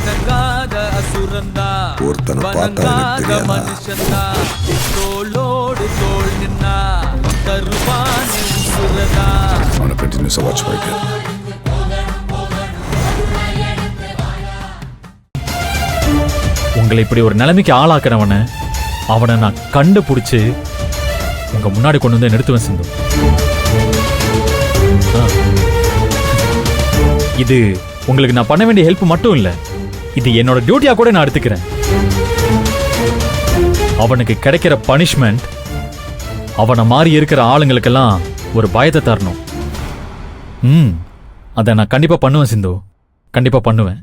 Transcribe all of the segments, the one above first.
அடங்காத அசுரந்தா ஒருத்தனை பார்த்தா எனக்கு தெரியாதா? மனுஷந்தா தோளோடு தோள் நின்னா தருவானே உசுரதா. அவனை கண்டினியூஸா வாட்ச் பண்ணிட்டு உங்களை இப்படி ஒரு நிலைமைக்கு ஆளாக்குறவனை அவனை நான் கண்டுபிடிச்சு உங்க முன்னாடி கொண்டு வந்து நிறுத்துவேன் சிந்து. இது உங்களுக்கு நான் பண்ண வேண்டிய ஹெல்ப் மட்டும் இல்ல, இது என்னோட டியூட்டியா கூட நான் எடுத்துக்கிறேன். அவனுக்கு கிடைக்கிற பனிஷ்மெண்ட் அவனை மாறி இருக்கிற ஆளுங்களுக்கெல்லாம் ஒரு பயத்தை தரணும். அதை நான் கண்டிப்பா பண்ணுவேன் சிந்து, கண்டிப்பா பண்ணுவேன்.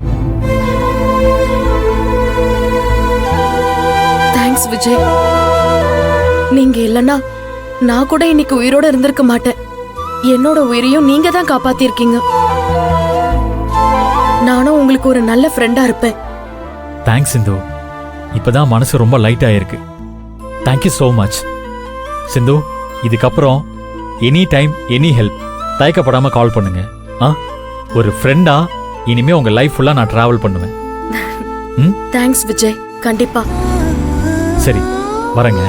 தேங்க்ஸ் விஜய். நீங்க இல்லைன்னா நான் கூட இன்னைக்கு உயிரோட இருந்திருக்க மாட்டேன். என்னோட உயிரையும் நீங்க தான் காப்பாத்திருக்கீங்க. நானும் உங்களுக்கு ஒரு நல்ல ஃப்ரெண்டா இருப்பேன். தேங்க்ஸ் சிந்து, இப்பதான் மனசு ரொம்ப லைட் ஆயிருக்கு. தேங்க்யூ சோ மச் சிந்து. இதுக்கப்புறம் எனி டைம் எனி ஹெல்ப் தயக்கப்படாம கால் பண்ணுங்க. ஒரு ஃப்ரெண்டா இனிமே உங்க லைஃப் ஃபுல்லா நான் டிராவல் பண்ணுவேன். தேங்க்ஸ் விஜய், கண்டிப்பா. சரி வரேங்க.